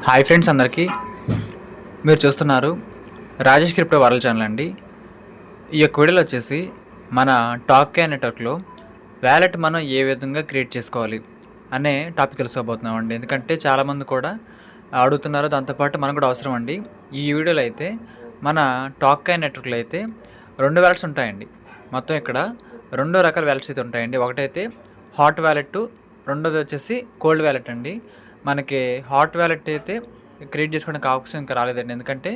Hi friends అందరికీ. మీరు చూస్తున్నారు రాజేష్ క్రిప్టో వరల్డ్ ఛానల్ అండి. ఈ యొక్క వీడియోలో వచ్చేసి మన టాక్కే నెట్వర్క్లో వ్యాలెట్ మనం ఏ విధంగా క్రియేట్ చేసుకోవాలి అనే టాపిక్ తెలుసుకోబోతున్నామండి. ఎందుకంటే చాలామంది కూడా అడుగుతున్నారు, దాంతోపాటు మనకు కూడా అవసరం అండి. ఈ వీడియోలో అయితే మన టాక్కే నెట్వర్క్లో అయితే 2 వ్యాలెట్స్ ఉంటాయండి. మొత్తం ఇక్కడ 2 రకాల వ్యాలెట్స్ అయితే ఉంటాయండి. ఒకటైతే హాట్ వ్యాలెట్, రెండోది వచ్చేసి కోల్డ్ వ్యాలెట్ అండి. మనకి హాట్ వ్యాలెట్ అయితే క్రియేట్ చేసుకోవడానికి అవకాశం ఇంకా రాలేదండి. ఎందుకంటే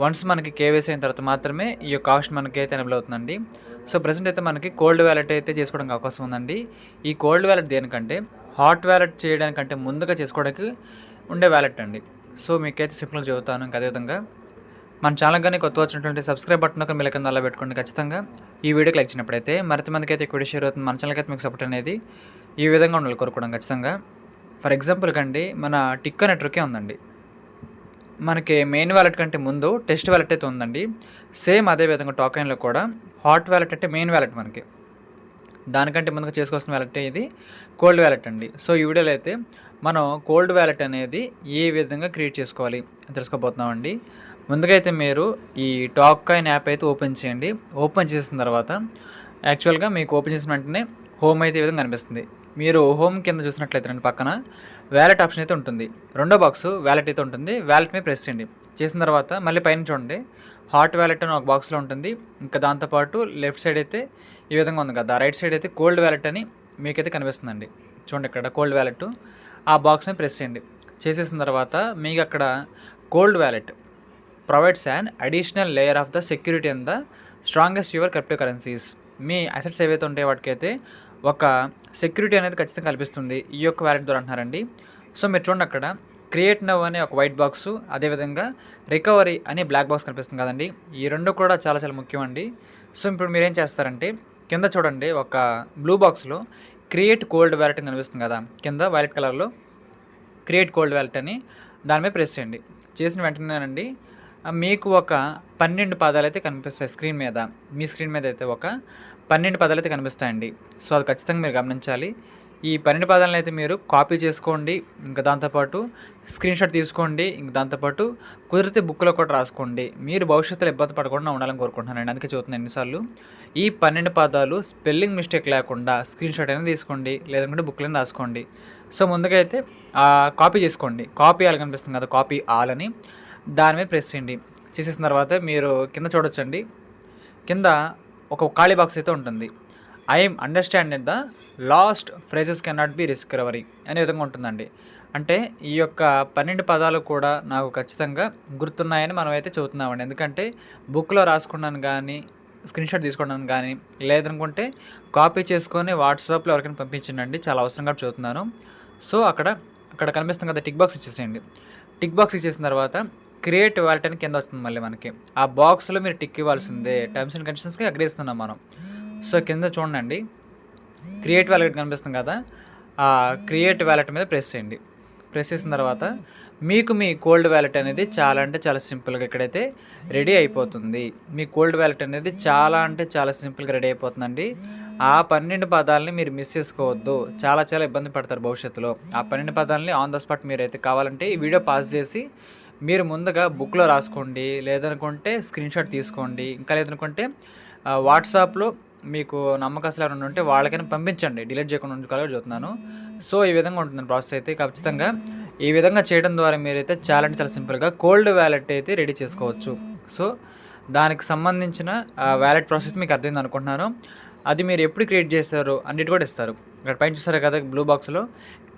వన్స్ మనకి కేవైసీ అయిన తర్వాత మాత్రమే ఈ యొక్క ఆప్షన్ మనకి అయితే ఎనేబుల్ అవుతుందండి. సో ప్రెసెంట్ అయితే మనకి కోల్డ్ వ్యాలెట్ అయితే చేసుకోవడానికి అవకాశం ఉందండి. ఈ కోల్డ్ వ్యాలెట్ దేనికంటే హాట్ వ్యాలెట్ చేయడానికంటే ముందుగా చేసుకోవడానికి ఉండే వ్యాలెట్ అండి. సో మీకైతే సింపుల్గా చెబుతాను. ఇంకా అదేవిధంగా మన ఛానల్ కానీ కొత్త వచ్చినటువంటి సబ్స్క్రైబ్ బటన్ ఒక మిల కింద అలా పెట్టుకోండి. ఖచ్చితంగా ఈ వీడియోకి లైక్ చేసినప్పుడైతే మరింత మందికి అయితే ఎక్కువ షేర్ అవుతుంది. మన ఛానల్కి అయితే మీకు సపోర్ట్ అనేది ఈ విధంగా ఉండాలి కోరుకోవడం ఖచ్చితంగా. ఫర్ ఎగ్జాంపుల్ కండి మన టిక్కో నెట్వర్కే ఉందండి. మనకి మెయిన్ వ్యాలెట్ కంటే ముందు టెస్ట్ వ్యాలెట్ అయితే ఉందండి. సేమ్ అదే విధంగా టోకెన్లో కూడా హాట్ వ్యాలెట్ అంటే మెయిన్ వ్యాలెట్ మనకి, దానికంటే ముందుగా చేసుకోవాల్సిన వ్యాలెట్ ఇది కోల్డ్ వ్యాలెట్ అండి. సో ఈ వీడియోలో అయితే మనం కోల్డ్ వ్యాలెట్ అనేది ఏ విధంగా క్రియేట్ చేసుకోవాలి తెలుసుకోబోతున్నామండి. ముందుగా అయితే మీరు ఈ టాక్కాయిన్ యాప్ అయితే ఓపెన్ చేయండి. ఓపెన్ చేసిన తర్వాత యాక్చువల్గా మీకు ఓపెన్ చేసిన వెంటనే హోమ్ అయితే ఈ విధంగా కనిపిస్తుంది. మీరు హోమ్ కింద చూసినట్లయితే రండి, పక్కన వ్యాలెట్ ఆప్షన్ అయితే ఉంటుంది. రెండో బాక్స్ వ్యాలెట్ అయితే ఉంటుంది. వ్యాలెట్ మీద ప్రెస్ చేయండి. చేసిన తర్వాత మళ్ళీ పైన చూడండి హాట్ వ్యాలెట్ అని ఒక బాక్స్లో ఉంటుంది. ఇంకా దాంతోపాటు లెఫ్ట్ సైడ్ అయితే ఈ విధంగా ఉంది కదా, రైట్ సైడ్ అయితే కోల్డ్ వ్యాలెట్ అని మీకైతే కనిపిస్తుందండి. చూడండి ఇక్కడ కోల్డ్ వ్యాలెట్, ఆ బాక్స్ మీద ప్రెస్ చేయండి. చేసేసిన తర్వాత మీకు అక్కడ cold wallet provides an additional layer of the security and the strongest your cryptocurrencies. మీ అసెట్స్ ఏవైతే ఉంటాయో వాటికైతే ఒక సెక్యూరిటీ అనేది ఖచ్చితంగా కల్పిస్తుంది ఈ యొక్క వ్యాలెట్ ద్వారా అంటున్నారండి. సో మీరు చూడండి అక్కడ క్రియేట్ నవ్ అనే ఒక వైట్ బాక్సు, అదేవిధంగా రికవరీ అనే బ్లాక్ బాక్స్ కనిపిస్తుంది కదండి. ఈ రెండు కూడా చాలా చాలా ముఖ్యం అండి. సో ఇప్పుడు మీరు ఏం చేస్తారంటే కింద చూడండి ఒక బ్లూ బాక్స్లో క్రియేట్ కోల్డ్ వ్యాలెట్ అని కనిపిస్తుంది కదా, కింద వైలెట్ కలర్లో క్రియేట్ కోల్డ్ వ్యాలెట్ అని దాని మీద ప్రెస్ చేయండి. చేసిన వెంటనేనండి మీకు ఒక 12 పదాలు అయితే కనిపిస్తాయి స్క్రీన్ మీద. మీ స్క్రీన్ మీద అయితే ఒక 12 పదాలు అయితే కనిపిస్తాయండి. సో అది ఖచ్చితంగా మీరు గమనించాలి. ఈ 12 పదాలను అయితే మీరు కాపీ చేసుకోండి. ఇంకా దాంతోపాటు స్క్రీన్ షాట్ తీసుకోండి. ఇంకా దాంతోపాటు కుదిరితే బుక్లో కూడా రాసుకోండి. మీరు భవిష్యత్తులో ఇబ్బంది పడకుండా ఉండాలని కోరుకుంటున్నానండి. అందుకే చూస్తున్నాను ఎన్నిసార్లు. ఈ 12 పదాలు స్పెల్లింగ్ మిస్టేక్ లేకుండా స్క్రీన్ షాట్ అయినా తీసుకోండి, లేదంటే బుక్లో రాసుకోండి. సో ముందుగా అయితే కాపీ చేసుకోండి. కాపీ ఆల్ కనిపిస్తుంది కదా, కాపీ ఆల్ అని దాని మీద ప్రెస్ చేయండి. చేసేసిన తర్వాత మీరు కింద చూడొచ్చండి, కింద ఒక ఖాళీ బాక్స్ అయితే ఉంటుంది. I'm understanded the last phrases can not be recovery అనే విధంగా ఉంటుందండి. అంటే ఈ యొక్క 12 పదాలు కూడా నాకు ఖచ్చితంగా గుర్తున్నాయని మనం అయితే చదువుతున్నామండి. ఎందుకంటే బుక్లో రాసుకున్నాను కానీ, స్క్రీన్ షాట్ తీసుకున్నాను కానీ, లేదనుకుంటే కాపీ చేసుకొని వాట్సాప్లో ఎవరికైనా పంపించండి, చాలా అవసరంగా చదువుతున్నాను. సో అక్కడ కనిపిస్తుంది కదా, టిక్ బాక్స్ ఇచ్చేసేయండి. టిక్ బాక్స్ ఇచ్చేసిన తర్వాత క్రియేట్ వ్యాలెట్ అని కింద వస్తుంది. మళ్ళీ మనకి ఆ బాక్స్లో మీరు టిక్ ఇవ్వాల్సిందే. టర్మ్స్ అండ్ కండిషన్స్కి అగ్రేస్తున్నాం మనం. సో కింద చూడండి క్రియేట్ వ్యాలెట్ కనిపిస్తుంది కదా, ఆ క్రియేట్ వ్యాలెట్ మీద ప్రెస్ చేయండి. ప్రెస్ చేసిన తర్వాత మీకు మీ కోల్డ్ వ్యాలెట్ అనేది చాలా అంటే చాలా సింపుల్గా ఇక్కడైతే రెడీ అయిపోతుంది. మీ కోల్డ్ వ్యాలెట్ అనేది చాలా అంటే చాలా సింపుల్గా రెడీ అయిపోతుందండి. ఆ 12 పదాలని మీరు మిస్ చేసుకోవద్దు, చాలా చాలా ఇబ్బంది పడతారు భవిష్యత్తులో. ఆ 12 పదాలని ఆన్ ద స్పాట్ మీరైతే కావాలంటే ఈ వీడియో పాస్ చేసి మీరు ముందుగా బుక్లో రాసుకోండి, లేదనుకుంటే స్క్రీన్ షాట్ తీసుకోండి, ఇంకా లేదనుకుంటే వాట్సాప్లో మీకు నమ్మకస్తులు ఎవరైనా ఉంటే వాళ్ళకైనా పంపించండి, డిలీట్ చేయకుండా ఉంచుకోవాలని చెప్తున్నాను. సో ఈ విధంగా ఉంటుంది ప్రాసెస్ అయితే. ఖచ్చితంగా ఈ విధంగా చేయడం ద్వారా మీరైతే చాలా అంటే చాలా సింపుల్గా కోల్డ్ వ్యాలెట్ అయితే రెడీ చేసుకోవచ్చు. సో దానికి సంబంధించిన వ్యాలెట్ ప్రాసెస్ మీకు అర్థమైంది అనుకుంటున్నాను. అది మీరు ఎప్పుడు క్రియేట్ చేస్తారు అన్నిటి కూడా ఇస్తారు. ఇక్కడ పైన చూస్తారు కదా బ్లూ బాక్స్లో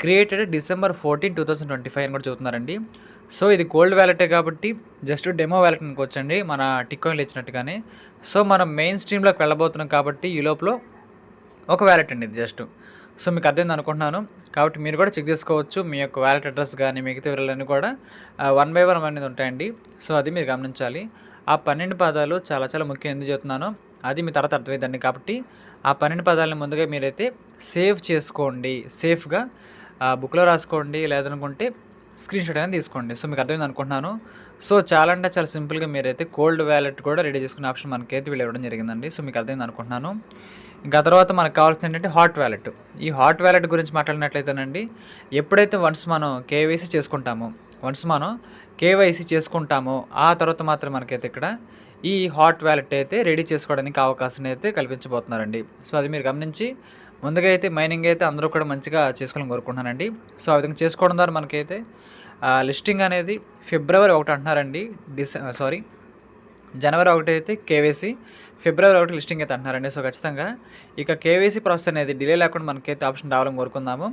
క్రియేటెడ్ December 14, 2025 అని కూడా చెబుతున్నారండి. సో ఇది కోల్డ్ వ్యాలెటే కాబట్టి జస్ట్ డెమో వ్యాలెట్ అనుకోవచ్చండి, మన టిక్కాయిన్లు ఇచ్చినట్టుగానే. సో మనం మెయిన్ స్ట్రీమ్లోకి వెళ్ళబోతున్నాం కాబట్టి ఈ లోపల ఒక వ్యాలెట్ అండి ఇది జస్ట్. సో మీకు అర్థమైంది అనుకుంటున్నాను. కాబట్టి మీరు కూడా చెక్ చేసుకోవచ్చు. మీ యొక్క వ్యాలెట్ అడ్రస్ కానీ మిగతా వివరాలన్నీ కూడా 1 by 1 అనేది ఉంటాయండి. సో అది మీరు గమనించాలి. ఆ 12 పదాలు చాలా చాలా ముఖ్యం. ఎందుకు చెప్తున్నాను అది మీ తర్వాత అర్థమైందండి. కాబట్టి ఆ 12 పదాలను ముందుగా మీరైతే సేవ్ చేసుకోండి. సేఫ్గా బుక్లో రాసుకోండి, లేదనుకుంటే స్క్రీన్ షాట్ అనేది తీసుకోండి. సో మీకు అర్థమైంది అనుకుంటున్నాను. సో చాలా అంటే చాలా సింపుల్గా మీరైతే కోల్డ్ వ్యాలెట్ కూడా రెడీ చేసుకునే ఆప్షన్ మనకైతే వీళ్ళు ఇవ్వడం జరిగిందండి. సో మీకు అర్థమైంది అనుకుంటున్నాను. ఇంకా తర్వాత మనకు కావాల్సింది ఏంటంటే హాట్ వ్యాలెట్. ఈ హాట్ వ్యాలెట్ గురించి మాట్లాడినట్లయితేనండి, ఎప్పుడైతే వన్స్ మనం కేవైసీ చేసుకుంటామో వన్స్ మనం కేవైసీ చేసుకుంటామో ఆ తర్వాత మాత్రం మనకైతే ఇక్కడ ఈ హాట్ వ్యాలెట్ అయితే రెడీ చేసుకోవడానికి అవకాశం అయితే కల్పించబోతున్నారండి. సో అది మీరు గమనించి ముందుగా అయితే మైనింగ్ అయితే అందరూ కూడా మంచిగా చేసుకోవాలని కోరుకుంటున్నానండి. సో ఆ విధంగా చేసుకోవడం ద్వారా మనకైతే లిస్టింగ్ అనేది ఫిబ్రవరి 1 అంటున్నారండి. జనవరి 1 అయితే కేవైసీ, ఫిబ్రవరి 1 లిస్టింగ్ అయితే అంటున్నారండి. సో ఖచ్చితంగా ఇక కేవైసీ ప్రాసెస్ అనేది డిలే లేకుండా మనకైతే ఆప్షన్ రావాలని కోరుకుందాము.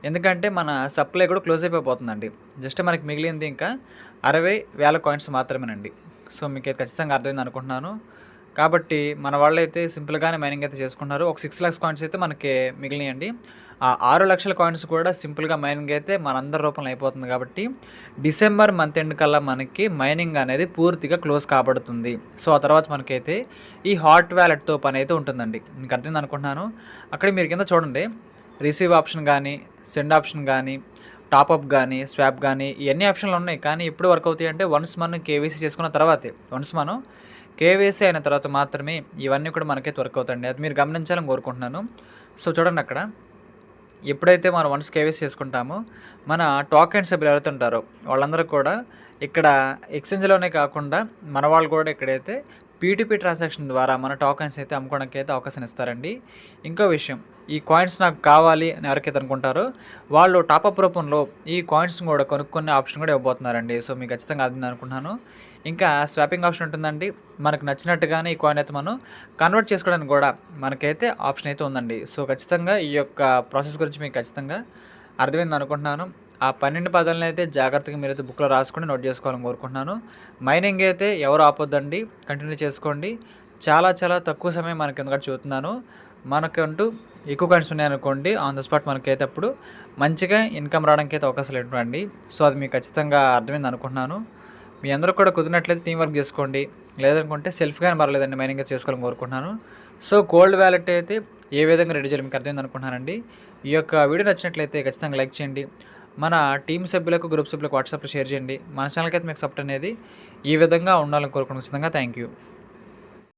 ఎందుకంటే మన సప్లై కూడా క్లోజ్ అయిపోతుందండి. జస్ట్ మనకి మిగిలింది ఇంకా 60,000 కాయిన్స్ మాత్రమేనండి. సో మీకైతే ఖచ్చితంగా అర్థమైంది అనుకుంటున్నాను. కాబట్టి మన వాళ్ళైతే సింపుల్గానే మైనింగ్ అయితే చేసుకుంటున్నారు. ఒక 6 lakhs కాయిన్స్ అయితే మనకి మిగిలినాయండి. ఆ 6 లక్షల కాయిన్స్ కూడా సింపుల్గా మైనింగ్ అయితే మనందరి రూపంలో అయిపోతుంది. కాబట్టి డిసెంబర్ మంత్ ఎండ్ కల్లా మనకి మైనింగ్ అనేది పూర్తిగా క్లోజ్ కాబడుతుంది. సో ఆ తర్వాత మనకైతే ఈ హాట్ వ్యాలెట్తో పని అయితే ఉంటుందండి. మీకు అర్థమైంది అనుకుంటున్నాను. అక్కడ మీరు కింద చూడండి, రిసీవ్ ఆప్షన్ కానీ, సెండ్ ఆప్షన్ కానీ, టాప్అప్ కానీ, స్వాప్ కానీ ఇవన్నీ ఆప్షన్లు ఉన్నాయి. కానీ ఎప్పుడు వర్క్ అవుతాయి అంటే వన్స్ మనం కేవైసీ చేసుకున్న తర్వాతే. వన్స్ మనం కేవైసీ అయిన తర్వాత మాత్రమే ఇవన్నీ కూడా మనకైతే వర్క్ అవుతాయండి. అది మీరు గమనించాలని కోరుకుంటున్నాను. సో చూడండి, అక్కడ ఎప్పుడైతే మనం వన్స్ కేవైసీ చేసుకుంటామో మన టోకెన్ సభ్యులు ఎవరైతే ఉంటారో వాళ్ళందరూ కూడా ఇక్కడ ఎక్స్చేంజ్లోనే కాకుండా మన వాళ్ళు కూడా ఇక్కడైతే పీటీపీ ట్రాన్సాక్షన్ ద్వారా మన టోకెన్స్ అయితే అమ్ముకోవడానికి అయితే అవకాశం ఇస్తారండి. ఇంకో విషయం, ఈ కాయిన్స్ నాకు కావాలి అని ఎవరికైతే అనుకుంటారో వాళ్ళు టాపప్ రూపంలో ఈ కాయిన్స్ కూడా కొనుక్కునే ఆప్షన్ కూడా ఇవ్వబోతున్నారండి. సో మీకు ఖచ్చితంగా అది అనుకుంటున్నాను. ఇంకా స్వాపింగ్ ఆప్షన్ ఉంటుందండి. మనకు నచ్చినట్టుగానే ఈ కాయిన్ అయితే మనం కన్వర్ట్ చేసుకోవడానికి కూడా మనకైతే ఆప్షన్ అయితే ఉందండి. సో ఖచ్చితంగా ఈ యొక్క ప్రాసెస్ గురించి మీకు ఖచ్చితంగా అర్థమైంది అనుకుంటున్నాను. ఆ 12 పదాలను అయితే జాగ్రత్తగా మీరైతే బుక్లో రాసుకొని నోట్ చేసుకోవాలని కోరుకుంటున్నాను. మైనింగ్ అయితే ఎవరు ఆపొద్దండి, కంటిన్యూ చేసుకోండి. చాలా చాలా తక్కువ సమయం మనకి ఎందుకంటే చూస్తున్నాను. మనకంటూ ఎక్కువ కాయిన్స్ ఉన్నాయనుకోండి, ఆన్ ద స్పాట్ మనకైతే అప్పుడు మంచిగా ఇన్కమ్ రావడానికి అయితే అవకాశాలు ఏంటండి. సో అది మీకు ఖచ్చితంగా అర్థమైంది అనుకుంటున్నాను. మీ అందరూ కూడా కుదిరినట్లయితే టీం వర్క్ చేసుకోండి. లేదనుకుంటే సెల్ఫ్గానే పర్లేదండి, మైనింగ్ అయితే చేసుకోవాలని కోరుకుంటున్నాను. సో కోల్డ్ వ్యాలెట్ అయితే ఏ విధంగా రెడీ చేయాలి మీకు అర్థమైంది అనుకుంటున్నానండి. ఈ యొక్క వీడియో నచ్చినట్లయితే ఖచ్చితంగా లైక్ చేయండి. మన టీం సభ్యులకు, గ్రూప్ సభ్యులకు వాట్సాప్లో షేర్ చేయండి. మన ఛానల్కి అయితే మీకు సపోర్ట్ అనేది ఈ విధంగా ఉండాలని కోరుకుంటున్నాను. ఖచ్చితంగా థ్యాంక్ యూ.